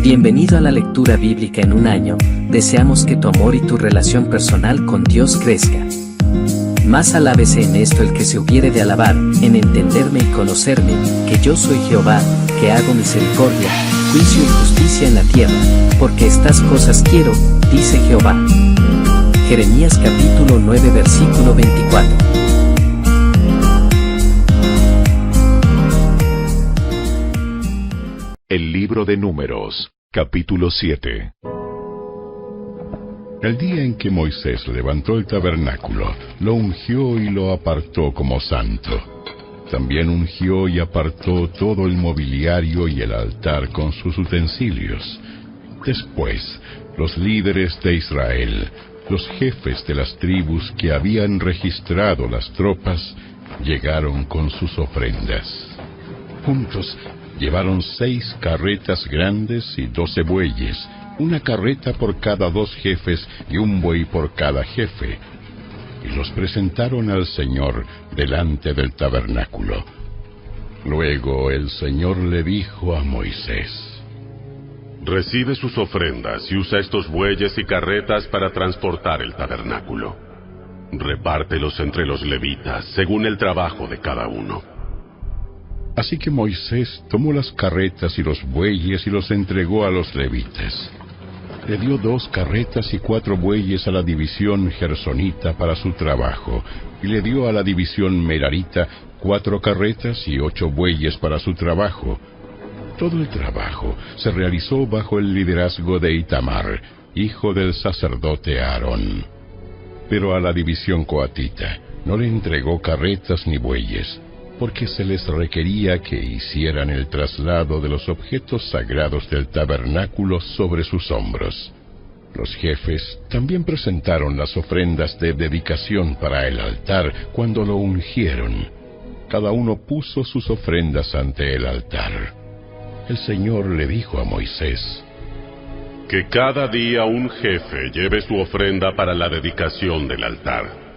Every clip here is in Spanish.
Bienvenido a la lectura bíblica en un año. Deseamos que tu amor y tu relación personal con Dios crezca. Más alábese en esto el que se hubiere de alabar, en entenderme y conocerme, que yo soy Jehová, que hago misericordia, juicio y justicia en la tierra, porque estas cosas quiero, dice Jehová. Jeremías capítulo 9 versículo 24. El libro de Números, capítulo 7. El día en que Moisés levantó el tabernáculo, lo ungió y lo apartó como santo. También ungió y apartó todo el mobiliario y el altar con sus utensilios. Después, los líderes de Israel, los jefes de las tribus que habían registrado las tropas, llegaron con sus ofrendas. Juntos, llevaron 6 carretas grandes y 12 bueyes, una carreta por cada 2 jefes y un buey por cada jefe, y los presentaron al Señor delante del tabernáculo. Luego el Señor le dijo a Moisés: Recibe sus ofrendas y usa estos bueyes y carretas para transportar el tabernáculo. Repártelos entre los levitas, según el trabajo de cada uno. Así que Moisés tomó las carretas y los bueyes y los entregó a los levitas. Le dio 2 carretas y 4 bueyes a la división gersonita para su trabajo, y le dio a la división merarita 4 carretas y 8 bueyes para su trabajo. Todo el trabajo se realizó bajo el liderazgo de Itamar, hijo del sacerdote Aarón. Pero a la división coatita no le entregó carretas ni bueyes, porque se les requería que hicieran el traslado de los objetos sagrados del tabernáculo sobre sus hombros. Los jefes también presentaron las ofrendas de dedicación para el altar cuando lo ungieron. Cada uno puso sus ofrendas ante el altar. El Señor le dijo a Moisés: Que cada día un jefe lleve su ofrenda para la dedicación del altar.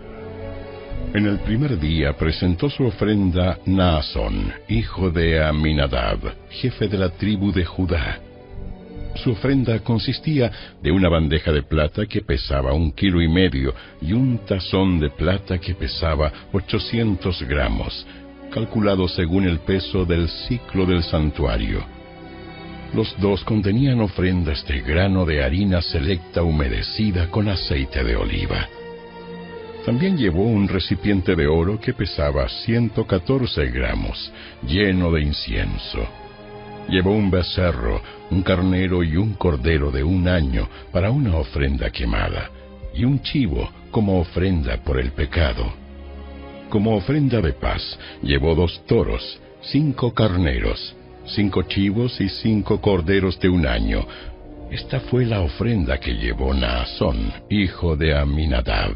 En el primer día presentó su ofrenda Naasón, hijo de Aminadab, jefe de la tribu de Judá. Su ofrenda consistía de una bandeja de plata que pesaba 1,5 kilos y un tazón de plata que pesaba 800 gramos, calculado según el peso del siclo del santuario. Los 2 contenían ofrendas de grano de harina selecta humedecida con aceite de oliva. También llevó un recipiente de oro que pesaba 114 gramos, lleno de incienso. Llevó un becerro, un carnero y un cordero de 1 año para una ofrenda quemada, y un chivo como ofrenda por el pecado. Como ofrenda de paz, llevó 2 toros, 5 carneros, 5 chivos y 5 corderos de 1 año. Esta fue la ofrenda que llevó Naasón, hijo de Aminadab.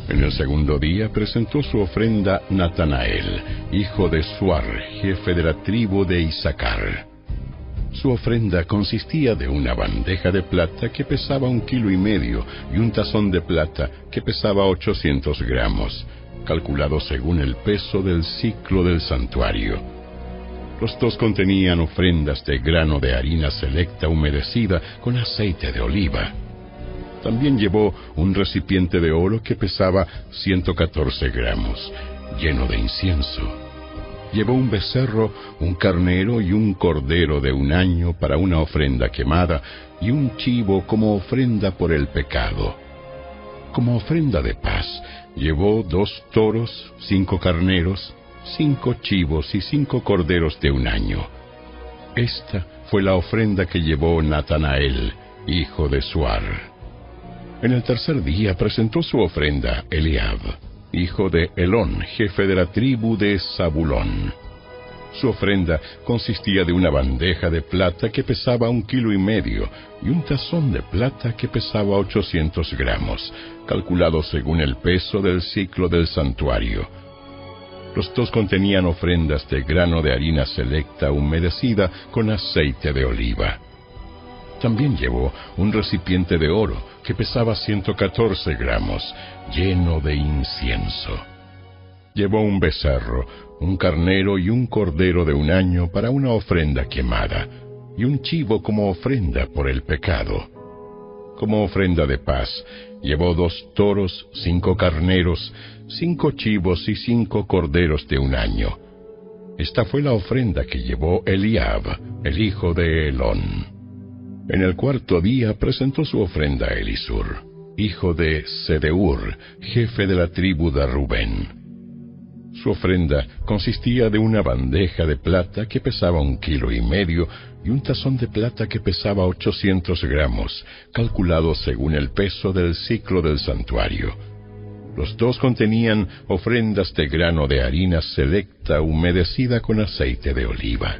En el segundo día presentó su ofrenda Natanael, hijo de Suar, jefe de la tribu de Isaacar. Su ofrenda consistía de una bandeja de plata que pesaba 1,5 kilos y un tazón de plata que pesaba 800 gramos, calculado según el peso del siclo del santuario. Los 2 contenían ofrendas de grano de harina selecta humedecida con aceite de oliva. También llevó un recipiente de oro que pesaba 114 gramos, lleno de incienso. Llevó un becerro, un carnero y un cordero de 1 año para una ofrenda quemada, y un chivo como ofrenda por el pecado. Como ofrenda de paz, llevó 2 toros, 5 carneros, 5 chivos y 5 corderos de 1 año. Esta fue la ofrenda que llevó Natanael, hijo de Suar. En el tercer día presentó su ofrenda Eliab, hijo de Elón, jefe de la tribu de Zabulón. Su ofrenda consistía de una bandeja de plata que pesaba 1,5 kilos y un tazón de plata que pesaba 800 gramos, calculado según el peso del siclo del santuario. Los 2 contenían ofrendas de grano de harina selecta humedecida con aceite de oliva. También llevó un recipiente de oro que pesaba 114 gramos, lleno de incienso. Llevó un becerro, un carnero y un cordero de 1 año para una ofrenda quemada, y un chivo como ofrenda por el pecado. Como ofrenda de paz, llevó 2 toros, 5 carneros, 5 chivos y 5 corderos de un año. Esta fue la ofrenda que llevó Eliab, el hijo de Helón. En el 4º día presentó su ofrenda a Elisur, hijo de Sedeur, jefe de la tribu de Rubén. Su ofrenda consistía de una bandeja de plata que pesaba 1,5 kilos y un tazón de plata que pesaba 800 gramos, calculado según el peso del siclo del santuario. Los 2 contenían ofrendas de grano de harina selecta humedecida con aceite de oliva.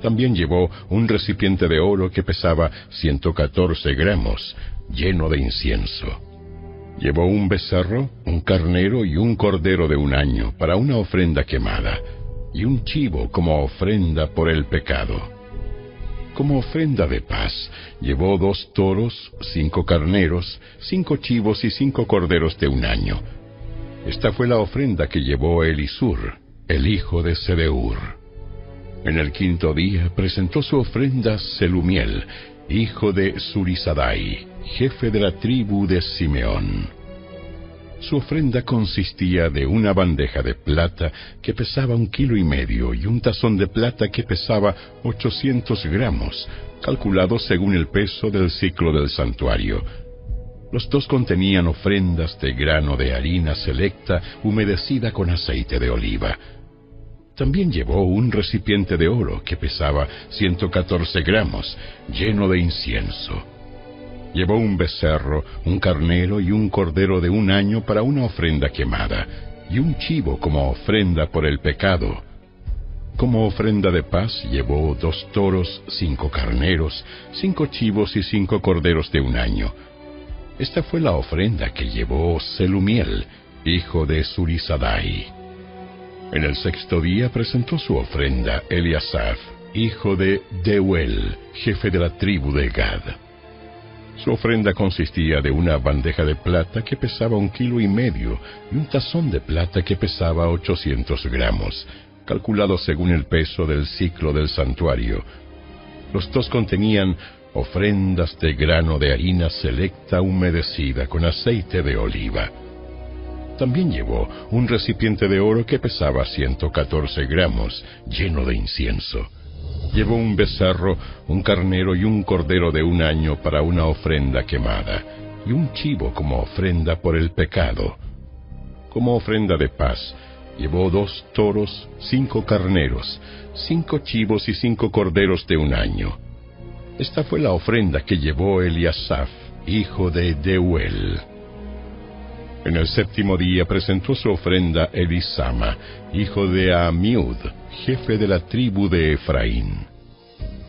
También llevó un recipiente de oro que pesaba 114 gramos, lleno de incienso. Llevó un becerro, un carnero y un cordero de un año para una ofrenda quemada, y un chivo como ofrenda por el pecado. Como ofrenda de paz, llevó 2 toros, 5 carneros, 5 chivos y 5 corderos de un año. Esta fue la ofrenda que llevó Elisur, el hijo de Sedeur. En el 5º día presentó su ofrenda Selumiel, hijo de Zurisadai, jefe de la tribu de Simeón. Su ofrenda consistía de una bandeja de plata que pesaba 1,5 kilos y un tazón de plata que pesaba 800 gramos, calculado según el peso del siclo del santuario. Los 2 contenían ofrendas de grano de harina selecta humedecida con aceite de oliva. También llevó un recipiente de oro que pesaba 114 gramos, lleno de incienso. Llevó un becerro, un carnero y un cordero de un año para una ofrenda quemada, y un chivo como ofrenda por el pecado. Como ofrenda de paz llevó 2 toros, 5 carneros, 5 chivos y 5 corderos de un año. Esta fue la ofrenda que llevó Selumiel, hijo de Zurisadai. En el 6º día presentó su ofrenda Eliasaf, hijo de Deuel, jefe de la tribu de Gad. Su ofrenda consistía de una bandeja de plata que pesaba 1,5 kilos y un tazón de plata que pesaba 800 gramos, calculado según el peso del siclo del santuario. Los 2 contenían ofrendas de grano de harina selecta humedecida con aceite de oliva. También llevó un recipiente de oro que pesaba 114 gramos, lleno de incienso. Llevó un becerro, un carnero y un cordero de un año para una ofrenda quemada, y un chivo como ofrenda por el pecado. Como ofrenda de paz, llevó 2 toros, 5 carneros, 5 chivos y 5 corderos de un año. Esta fue la ofrenda que llevó Eliasaf, hijo de Deuel. En el 7º día presentó su ofrenda Elisama, hijo de Amiud, jefe de la tribu de Efraín.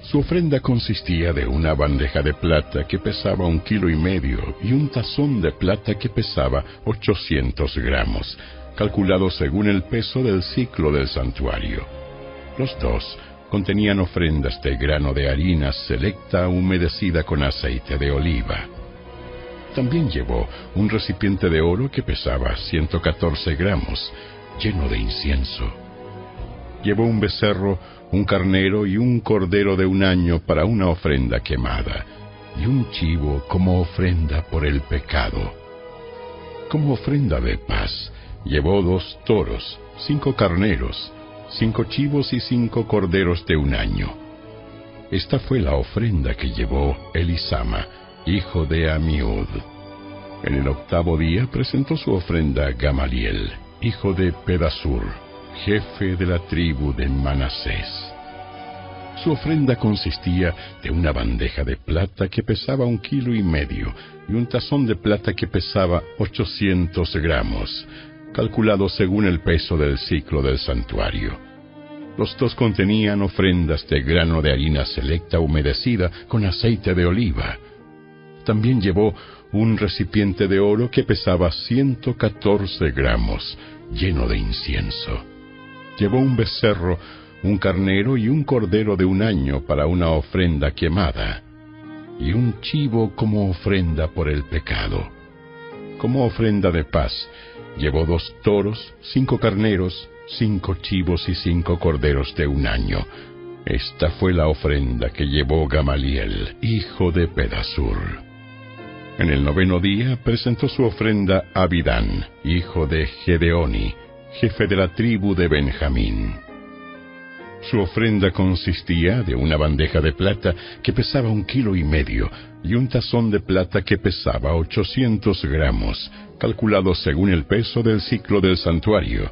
Su ofrenda consistía de una bandeja de plata que pesaba 1,5 kilos y un tazón de plata que pesaba 800 gramos, calculado según el peso del siclo del santuario. Los 2 contenían ofrendas de grano de harina selecta humedecida con aceite de oliva. También llevó un recipiente de oro que pesaba 114 gramos, lleno de incienso. Llevó un becerro, un carnero y un cordero de un año para una ofrenda quemada, y un chivo como ofrenda por el pecado. Como ofrenda de paz, llevó 2 toros, 5 carneros, 5 chivos y 5 corderos de un año. Esta fue la ofrenda que llevó Elisama, hijo de Amiud. En el 8º día presentó su ofrenda Gamaliel, hijo de Pedasur, jefe de la tribu de Manasés. Su ofrenda consistía de una bandeja de plata que pesaba 1,5 kilos y un tazón de plata que pesaba 800 gramos, calculado según el peso del siclo del santuario. Los 2 contenían ofrendas de grano de harina selecta humedecida con aceite de oliva. También llevó un recipiente de oro que pesaba 114 gramos, lleno de incienso. Llevó un becerro, un carnero y un cordero de un año para una ofrenda quemada, y un chivo como ofrenda por el pecado. Como ofrenda de paz, llevó 2 toros, 5 carneros, 5 chivos y 5 corderos de un año. Esta fue la ofrenda que llevó Gamaliel, hijo de Pedasur. En el 9º día presentó su ofrenda Abidán, hijo de Gedeoni, jefe de la tribu de Benjamín. Su ofrenda consistía de una bandeja de plata que pesaba 1,5 kilos y un tazón de plata que pesaba 800 gramos, calculados según el peso del ciclo del santuario.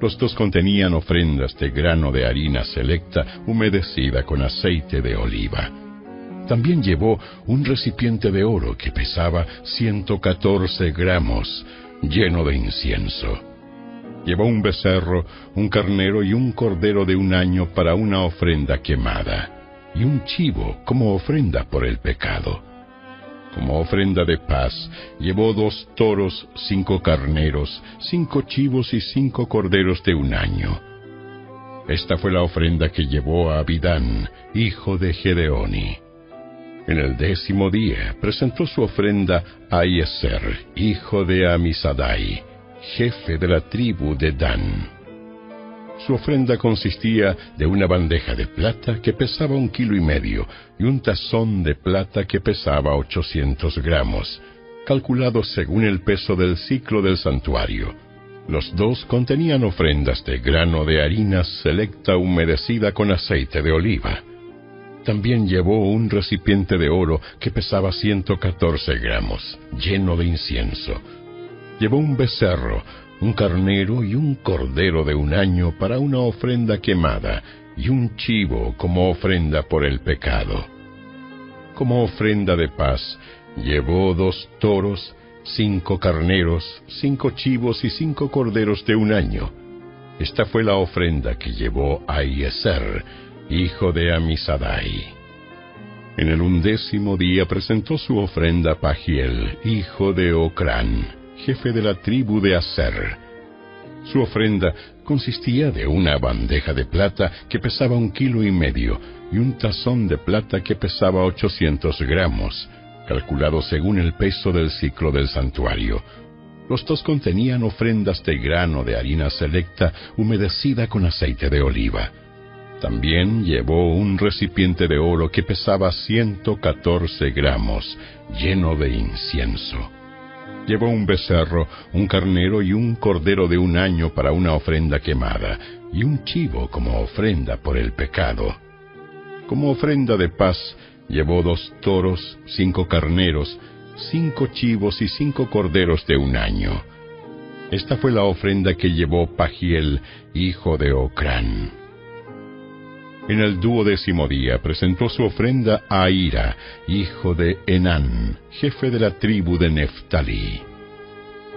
Los dos contenían ofrendas de grano de harina selecta humedecida con aceite de oliva. También llevó un recipiente de oro que pesaba 114 gramos, lleno de incienso. Llevó un becerro, un carnero y un cordero de 1 año para una ofrenda quemada, y un chivo como ofrenda por el pecado. Como ofrenda de paz, llevó 2 toros, 5 carneros, 5 chivos y 5 corderos de 1 año. Esta fue la ofrenda que llevó a Abidán, hijo de Gedeoni. En el 10º día presentó su ofrenda a Ahiezer, hijo de Amisadai, jefe de la tribu de Dan. Su ofrenda consistía de una bandeja de plata que pesaba 1,5 kilos y un tazón de plata que pesaba 800 gramos, calculados según el peso del ciclo del santuario. Los dos contenían ofrendas de grano de harina selecta humedecida con aceite de oliva. También llevó un recipiente de oro que pesaba 114 gramos, lleno de incienso. Llevó un becerro, un carnero y un cordero de 1 año para una ofrenda quemada, y un chivo como ofrenda por el pecado. Como ofrenda de paz, llevó 2 toros, 5 carneros, 5 chivos y 5 corderos de 1 año. Esta fue la ofrenda que llevó a Ahiezer, hijo de Amisadai. En el 11º día presentó su ofrenda Pagiel, hijo de Ocrán, jefe de la tribu de Aser. Su ofrenda consistía de una bandeja de plata que pesaba 1,5 kilos y un tazón de plata que pesaba 800 gramos, calculado según el peso del ciclo del santuario. Los dos contenían ofrendas de grano de harina selecta humedecida con aceite de oliva. También llevó un recipiente de oro que pesaba 114 gramos, lleno de incienso. Llevó un becerro, un carnero y un cordero de 1 año para una ofrenda quemada, y un chivo como ofrenda por el pecado. Como ofrenda de paz, llevó 2 toros, 5 carneros, 5 chivos y 5 corderos de 1 año. Esta fue la ofrenda que llevó Pagiel, hijo de Ocrán. En el 12º día presentó su ofrenda a Ahira, hijo de Enán, jefe de la tribu de Neftalí.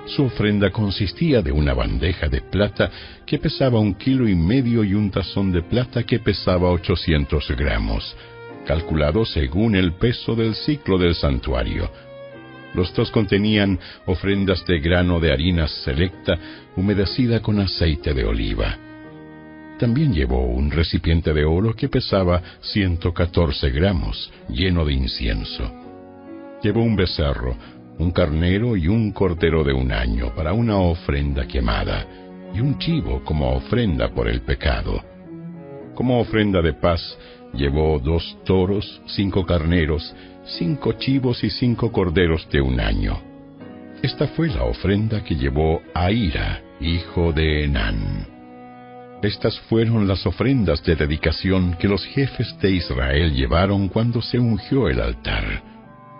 Su ofrenda consistía de una bandeja de plata que pesaba 1,5 kilos y un tazón de plata que pesaba 800 gramos, calculado según el peso del ciclo del santuario. Los dos contenían ofrendas de grano de harina selecta humedecida con aceite de oliva. También llevó un recipiente de oro que pesaba 114 gramos, lleno de incienso. Llevó un becerro, un carnero y un cordero de 1 año para una ofrenda quemada, y un chivo como ofrenda por el pecado. Como ofrenda de paz, llevó 2 toros, 5 carneros, 5 chivos y 5 corderos de 1 año. Esta fue la ofrenda que llevó Ahira, hijo de Enán. Estas fueron las ofrendas de dedicación que los jefes de Israel llevaron cuando se ungió el altar: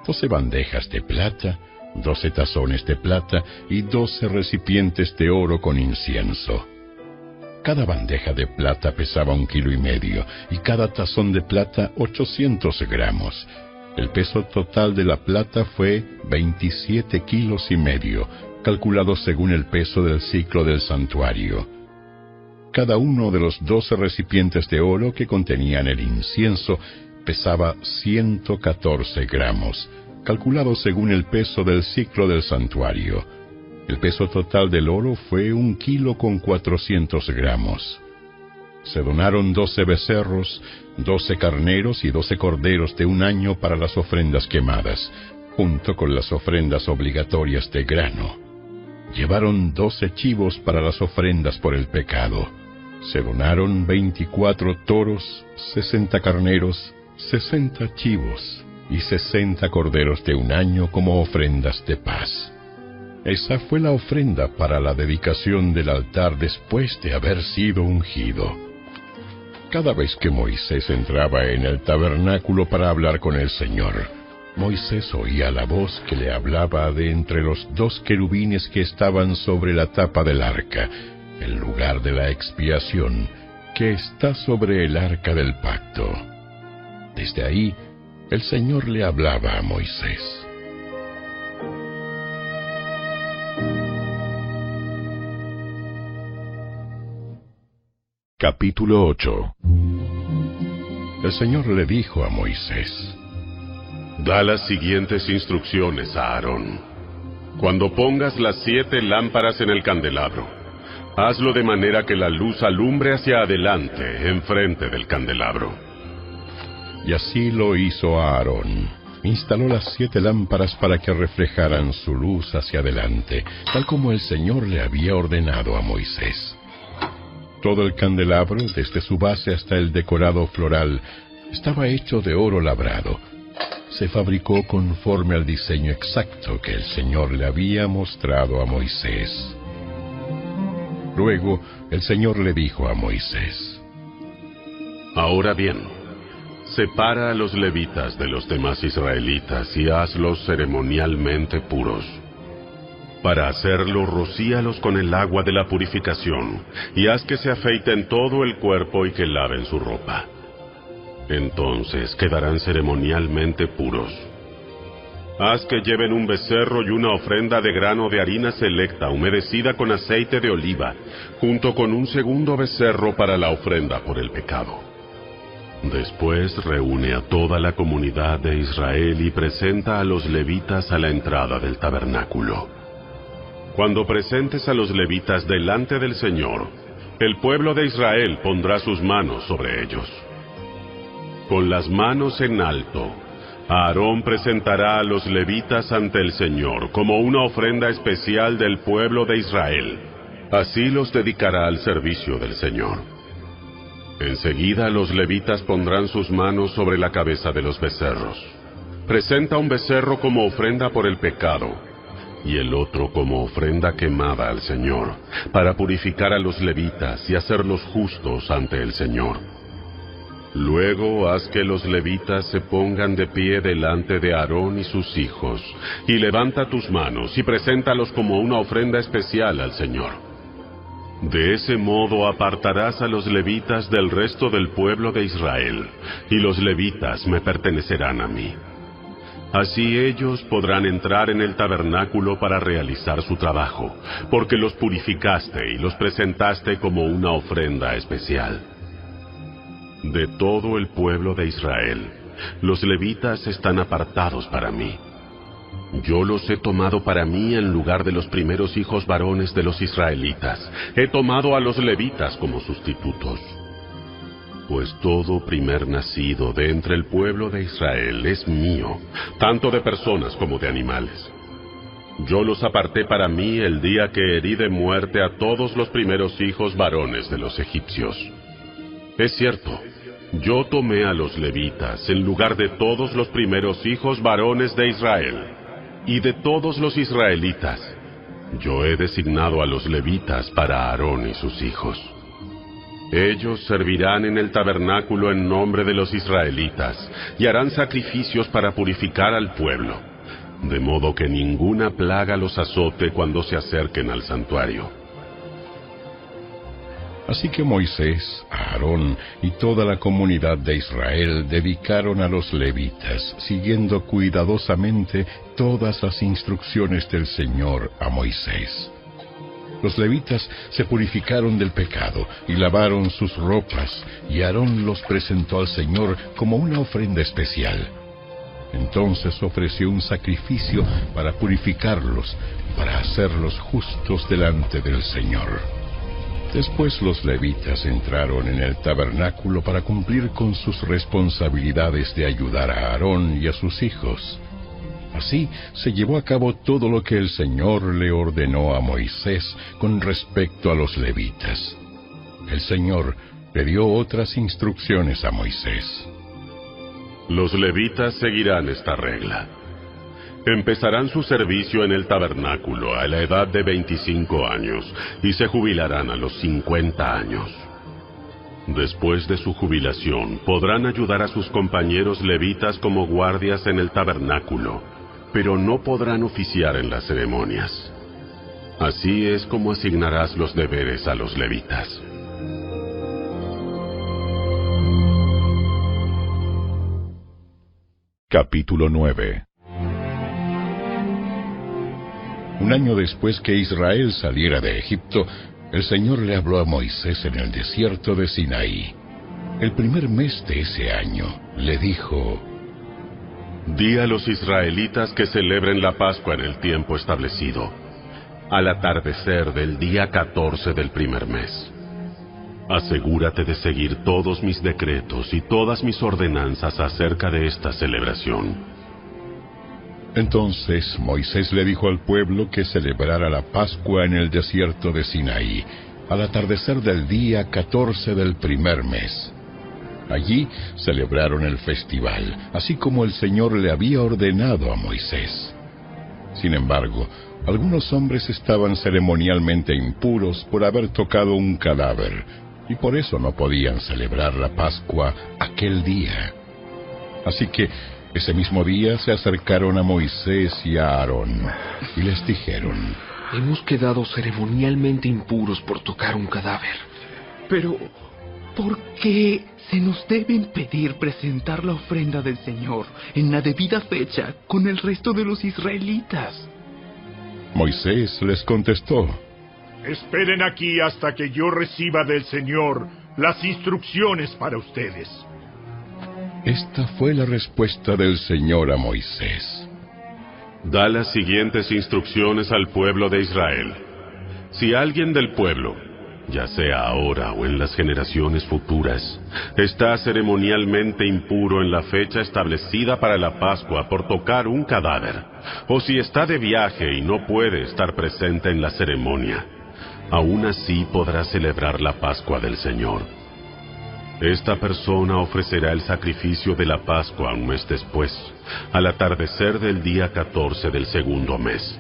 12 bandejas de plata, 12 tazones de plata y 12 recipientes de oro con incienso. Cada bandeja de plata pesaba 1,5 kilos y cada tazón de plata 800 gramos. El peso total de la plata fue 27,5 kilos, calculado según el peso del ciclo del santuario. Cada uno de los 12 recipientes de oro que contenían el incienso pesaba 114 gramos, calculado según el peso del ciclo del santuario. El peso total del oro fue 1,4 kilos. Se donaron 12 becerros, 12 carneros y 12 corderos de 1 año para las ofrendas quemadas, junto con las ofrendas obligatorias de grano. Llevaron 12 chivos para las ofrendas por el pecado. Se donaron 24 toros, 60 carneros, 60 chivos y 60 corderos de un año como ofrendas de paz. Esa fue la ofrenda para la dedicación del altar después de haber sido ungido. Cada vez que Moisés entraba en el tabernáculo para hablar con el Señor, Moisés oía la voz que le hablaba de entre los 2 querubines que estaban sobre la tapa del arca, el lugar de la expiación, que está sobre el arca del pacto. Desde ahí, el Señor le hablaba a Moisés. Capítulo 8. El Señor le dijo a Moisés: Da las siguientes instrucciones a Aarón. Cuando pongas las 7 lámparas en el candelabro, hazlo de manera que la luz alumbre hacia adelante, enfrente del candelabro. Y así lo hizo Aarón. Instaló las 7 lámparas para que reflejaran su luz hacia adelante, tal como el Señor le había ordenado a Moisés. Todo el candelabro, desde su base hasta el decorado floral, estaba hecho de oro labrado. Se fabricó conforme al diseño exacto que el Señor le había mostrado a Moisés. Luego, el Señor le dijo a Moisés: Ahora bien, separa a los levitas de los demás israelitas y hazlos ceremonialmente puros. Para hacerlo, rocíalos con el agua de la purificación, y haz que se afeiten todo el cuerpo y que laven su ropa. Entonces quedarán ceremonialmente puros. Haz que lleven un becerro y una ofrenda de grano de harina selecta humedecida con aceite de oliva, junto con un segundo becerro para la ofrenda por el pecado. Después reúne a toda la comunidad de Israel y presenta a los levitas a la entrada del tabernáculo. Cuando presentes a los levitas delante del Señor, el pueblo de Israel pondrá sus manos sobre ellos. Con las manos en alto, Aarón presentará a los levitas ante el Señor como una ofrenda especial del pueblo de Israel. Así los dedicará al servicio del Señor. Enseguida los levitas pondrán sus manos sobre la cabeza de los becerros. Presenta un becerro como ofrenda por el pecado, y el otro como ofrenda quemada al Señor, para purificar a los levitas y hacerlos justos ante el Señor. Luego haz que los levitas se pongan de pie delante de Aarón y sus hijos, y levanta tus manos y preséntalos como una ofrenda especial al Señor. De ese modo apartarás a los levitas del resto del pueblo de Israel, y los levitas me pertenecerán a mí. Así ellos podrán entrar en el tabernáculo para realizar su trabajo, porque los purificaste y los presentaste como una ofrenda especial. De todo el pueblo de Israel, los levitas están apartados para mí. Yo los he tomado para mí en lugar de los primeros hijos varones de los israelitas. He tomado a los levitas como sustitutos. Pues todo primer nacido de entre el pueblo de Israel es mío, tanto de personas como de animales. Yo los aparté para mí el día que herí de muerte a todos los primeros hijos varones de los egipcios. Es cierto, yo tomé a los levitas en lugar de todos los primeros hijos varones de Israel, y de todos los israelitas, yo he designado a los levitas para Aarón y sus hijos. Ellos servirán en el tabernáculo en nombre de los israelitas y harán sacrificios para purificar al pueblo, de modo que ninguna plaga los azote cuando se acerquen al santuario. Así que Moisés, Aarón y toda la comunidad de Israel dedicaron a los levitas, siguiendo cuidadosamente todas las instrucciones del Señor a Moisés. Los levitas se purificaron del pecado y lavaron sus ropas, y Aarón los presentó al Señor como una ofrenda especial. Entonces ofreció un sacrificio para purificarlos, para hacerlos justos delante del Señor. Después los levitas entraron en el tabernáculo para cumplir con sus responsabilidades de ayudar a Aarón y a sus hijos. Así se llevó a cabo todo lo que el Señor le ordenó a Moisés con respecto a los levitas. el Señor le dio otras instrucciones a Moisés. Los levitas seguirán esta regla. Empezarán su servicio en el tabernáculo a la edad de 25 años y se jubilarán a los 50 años. Después de su jubilación, podrán ayudar a sus compañeros levitas como guardias en el tabernáculo, pero no podrán oficiar en las ceremonias. Así es como asignarás los deberes a los levitas. Capítulo 9. Un año después que Israel saliera de Egipto, el Señor le habló a Moisés en el desierto de Sinaí. El primer mes de ese año, le dijo: Di a los israelitas que celebren la Pascua en el tiempo establecido, al atardecer del día 14 del primer mes. Asegúrate de seguir todos mis decretos y todas mis ordenanzas acerca de esta celebración. Entonces Moisés le dijo al pueblo que celebrara la Pascua en el desierto de Sinaí, al atardecer del día 14 del primer mes. Allí celebraron el festival, así como el Señor le había ordenado a Moisés. Sin embargo, algunos hombres estaban ceremonialmente impuros por haber tocado un cadáver, y por eso no podían celebrar la Pascua aquel día. Así que ese mismo día se acercaron a Moisés y a Aarón, y les dijeron: Hemos quedado ceremonialmente impuros por tocar un cadáver. Pero, ¿por qué se nos debe impedir presentar la ofrenda del Señor en la debida fecha con el resto de los israelitas? Moisés les contestó: Esperen aquí hasta que yo reciba del Señor las instrucciones para ustedes. Esta fue la respuesta del Señor a Moisés: Da las siguientes instrucciones al pueblo de Israel. Si alguien del pueblo, ya sea ahora o en las generaciones futuras, está ceremonialmente impuro en la fecha establecida para la Pascua por tocar un cadáver, o si está de viaje y no puede estar presente en la ceremonia, aún así podrá celebrar la Pascua del Señor. Esta persona ofrecerá el sacrificio de la Pascua un mes después, al atardecer del día 14 del segundo mes.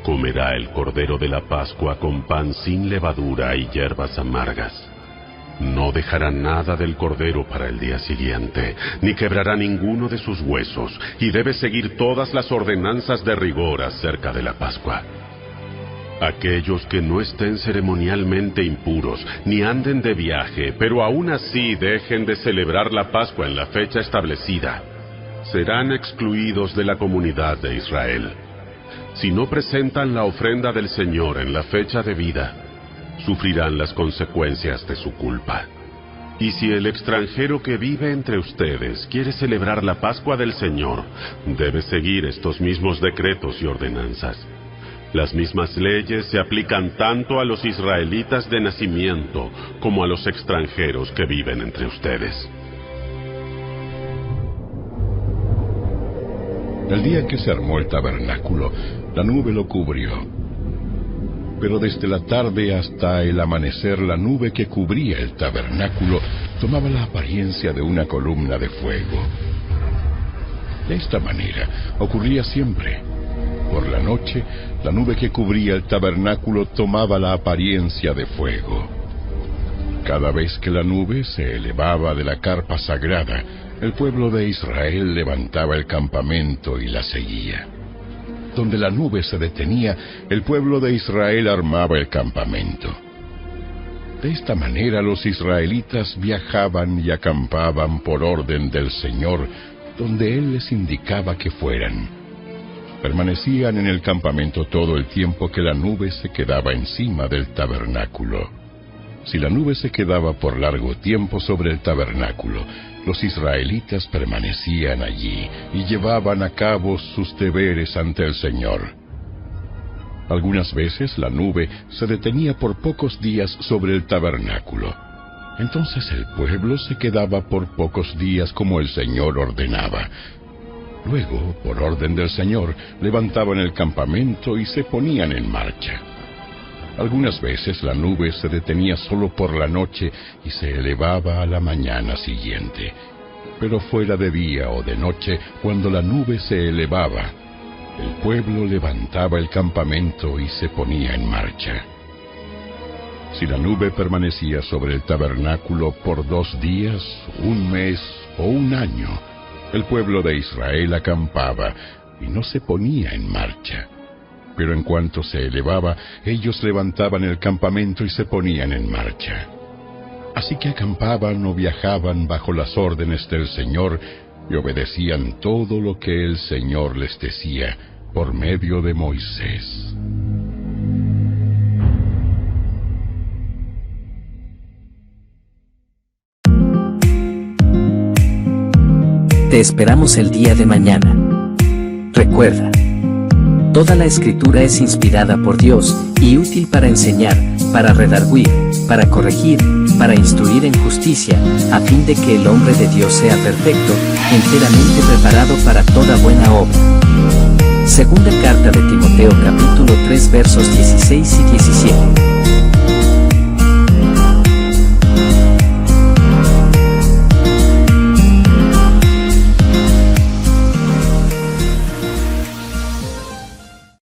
Comerá el cordero de la Pascua con pan sin levadura y hierbas amargas. No dejará nada del cordero para el día siguiente, ni quebrará ninguno de sus huesos, y debe seguir todas las ordenanzas de rigor acerca de la Pascua. Aquellos que no estén ceremonialmente impuros, ni anden de viaje, pero aún así dejen de celebrar la Pascua en la fecha establecida, serán excluidos de la comunidad de Israel. Si no presentan la ofrenda del Señor en la fecha debida, sufrirán las consecuencias de su culpa. Y si el extranjero que vive entre ustedes quiere celebrar la Pascua del Señor, debe seguir estos mismos decretos y ordenanzas. Las mismas leyes se aplican tanto a los israelitas de nacimiento como a los extranjeros que viven entre ustedes. El día que se armó el tabernáculo, la nube lo cubrió. Pero desde la tarde hasta el amanecer, la nube que cubría el tabernáculo tomaba la apariencia de una columna de fuego. De esta manera ocurría siempre. Por la noche, la nube que cubría el tabernáculo tomaba la apariencia de fuego. Cada vez que la nube se elevaba de la carpa sagrada, el pueblo de Israel levantaba el campamento y la seguía. Donde la nube se detenía, el pueblo de Israel armaba el campamento. De esta manera los israelitas viajaban y acampaban por orden del Señor, donde Él les indicaba que fueran. Permanecían en el campamento todo el tiempo que la nube se quedaba encima del tabernáculo. Si la nube se quedaba por largo tiempo sobre el tabernáculo, los israelitas permanecían allí y llevaban a cabo sus deberes ante el Señor. Algunas veces la nube se detenía por pocos días sobre el tabernáculo. Entonces el pueblo se quedaba por pocos días como el Señor ordenaba. Luego, por orden del Señor, levantaban el campamento y se ponían en marcha. Algunas veces la nube se detenía solo por la noche y se elevaba a la mañana siguiente. Pero fuera de día o de noche, cuando la nube se elevaba, el pueblo levantaba el campamento y se ponía en marcha. Si la nube permanecía sobre el tabernáculo por 2 días, 1 mes o 1 año, el pueblo de Israel acampaba y no se ponía en marcha. Pero en cuanto se elevaba, ellos levantaban el campamento y se ponían en marcha. Así que acampaban o viajaban bajo las órdenes del Señor y obedecían todo lo que el Señor les decía por medio de Moisés. Te esperamos el día de mañana. Recuerda, toda la Escritura es inspirada por Dios y útil para enseñar, para redarguir, para corregir, para instruir en justicia, a fin de que el hombre de Dios sea perfecto, enteramente preparado para toda buena obra. Segunda carta de Timoteo capítulo 3 versos 16 y 17.